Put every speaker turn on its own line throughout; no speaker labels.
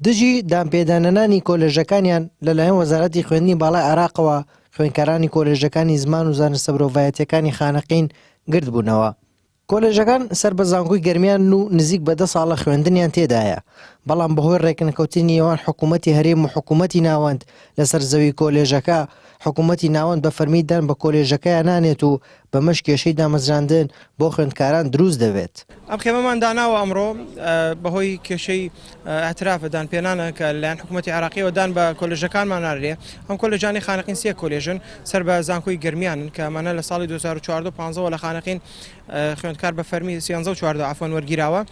دژی دامپێدانەنانی کۆلێژەکانیان لەلایەن وەزارەتی خوێندنی باڵای عێراقەوە خوێندکارانی کۆلێژەکانی زمان و زانستە مرۆڤایەتیەکانی خانەقین گرت بوونەوە. کۆلێژەکان سەر بە زانکۆی گەرمیان و نزیک بە 10 ساڵە خوێندنیان تێدایە، بەڵام بەهۆی ڕێکنەکەوتنی ئەوان حکوومەتی هەرێم و حکوومەتی ناوەند لەسەر زەوی کۆلێژەکە حکوومەتی ناوەند بە فەرمیدان بە کۆلێژەکەیان نانێت و بەمەش کێشەی دامەزراندن بۆ خوێندکاران دروست دەبێت.
ئەم خێمەمان داناوە ئەمڕۆ بەهۆی کێشەی ئەترافدان پێنانە کە لایەن حکوومەتی عێراقیەوە دان بە کۆلێژەکانمان نارێ. ئەم کۆلێژانی خانەقین سێ کۆلێژن سەر بە زانکۆی گەرمیانن کە ئەمانە لە ساڵی 2014 لە خانەقین خوێندکار بە فەرمی 13 عفوان وەرگیراوە.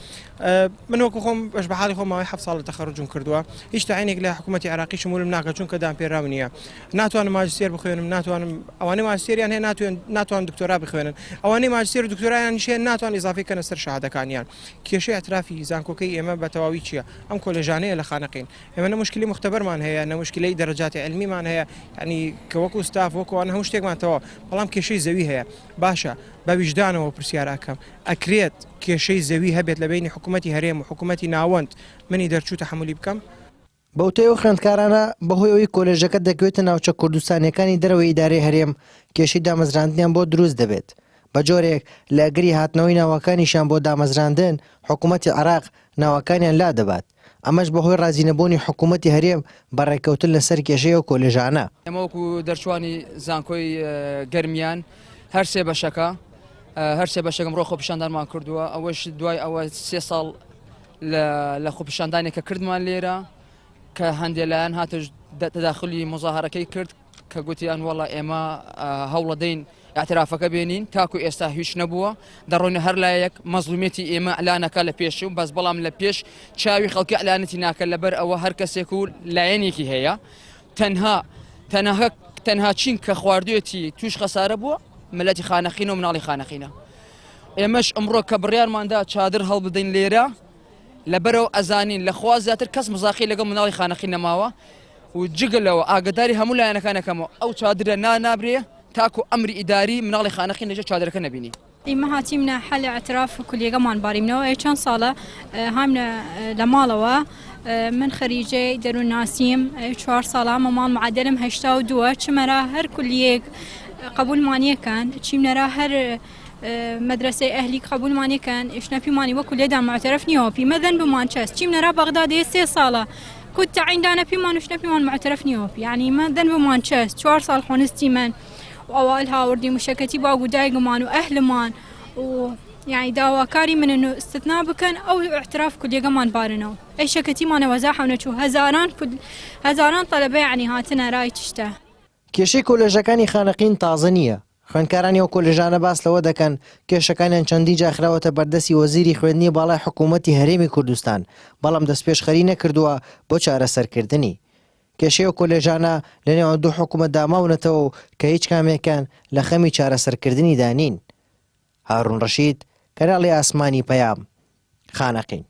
من وەکو خۆم بەش بە حاڵی خۆم ماوەی 7 ساڵ تەخەرروجم کردووە، هیچ تاعینێک لە حکوومەتی عێراقی شمولم ناکە چونکە دامپێراو نییە. ناتوانم ماجستێر بخوێنم، ناتوانم ئەوانەی ماجستێریان هەیە ناتوان دکتۆرا بخوێنن، ئەوانەی ماجستێر و دکتۆرایان نیشێن ناتوان ئیزافی کەنە سەر شەهادەکانیان. کێشەی ئەترافی زانکۆکەی ئێمە بە تەواوی چییە؟ ئەم کۆلێژانەیە لە خانەقین ئێمە نە مشکلی مختبەرمان هەیە، نە مشکلەی دەرەجاتی علمیمان هەیە، یعنی کە وەکو ستاف وەکووانە هەموو شتێکمانەوە، بەڵام کێشەی زەوی هەیە. باشە بە ویژدانەوە پرسیاراکەم ئەکرێت کێشەی زەوی هەبێت لە بینی حکوومەتی هەرێم و حکوومەتی ناوەند منی دەرچوو تەحمولی بکەم؟
بەوتەی و خوێندکارانە بەهۆی ئەوەی کۆلێژەکە دەکەوێتە ناوچە کوردستانیەکانی دەرەوەی ئیدارەی هەرێم کێشەی دامەزراندنیان بۆ دروست دەبێت. بە جۆرێک لە ئەگری هاتنەوەی ناوەکانیشان بۆ دامەزراندن حکوومەتی عێراق ناوەکانیان لا دەبات. ئەمەش بەهۆی ڕازینەبوونی حکوومەتی هەرێم بەڕێکەوتن لەسەر کێشەی و کۆلێژانە.
ئەمە وەکو دەرچوانی زانکۆی گەرمیان هەر سێ بەشەکە بەشەکەم ڕۆ خۆپیشاندانمان کردووە، ئەوەش دوای ئەوە 3 ساڵ لە خۆپیشاندانێکە کردمان لێرە کە هەندێلایەن هاتە تەداخلی مزاهرەکەی کرد کە گوتیان وەڵا ئێمە هەوڵە دەین ئاعترافەکە بێنین، تاکو ئێستا هیچ نەبووە، دەڕۆینە هەر لایەک مەزلومیەتی ئێمە ئەلانەکە لە پێش و بەس بەڵام لە پێش چاوی خەڵکی ئەلانەتی ناکە لەبەر ئەوە هەر کەسێک و لایەنێکی هەیە تەنها چین کە خواردوێتی توش خەسارە بووە ملەتی خانەقینە و مناڵی خانەقینە. ئێمەش ئەمڕۆ کە بڕیارماندا چادر هەڵبدەین لێرە لەبەرەوە ئەزانین لە خوا زیاتر کەس مزاقی لەگەڵ مناڵی خانەقین نەماوە و جگەلەوە ئاگداری هەموو لایەنەکانەکەمەوە ئەو چادرە نابرێ تاکو ئەمری ئیداری مناڵی خانەقین لەژێر چادرەکە نەبینی.
ئێمە هاتیمنە حەل ئەتراف و کولێگەمان باریمنەوە چەند ساڵە هامنە لە ماڵەوە. من خەریجەی دەروونناسیم 4 ساڵە مەماڵ معادلم 82 چمەرە هەر کولیەک قبولمانیەکان چیمنەرە هەر مدرسەی ئەهلی قبولمانیەکان شنەپیمانی وەکو لێدا معتەرف نیەوە پیمەدەن بمان چەست چیمنەرە بەغدادێ 3 ساڵە كنت عندنا بيمان وشنا بيمان معترف نيوبي يعني ما ذنب ما نشاس 4 سال خونستي من وأوائلها وردي مشكتي باقو دايق مان وأهل مان ويعني داوا كاري من إنه استثناء بكن أو اعتراف كل يجمان بارنو أي شكتي ما نوزاح ونشوف هزاران طلبة يعني هاتنا راي تشته.
کێشەی کۆلێژەکانی خانەقین تازە نییە. خوێندکارانی ئەو کۆلێژانە باس لەوە دەکەن کێشەکانیان چەندی جاخراوەتە بەردەسی وەزیری خوێندنی باڵای حکوومەتی هەرێمی کوردستان، بەڵام دەستپێشخەری نەکردووە بۆ چارەسەرکردنی. کێشەی ئەو کۆلێژانە لە نێوان دوو حکوومەت داماونەتەوە کە هیچ کامێکیان لە خەمی چارەسەرکردنی دانین. هارون ڕەشید، کەناڵی ئاسمانی پەیام، خانەقین.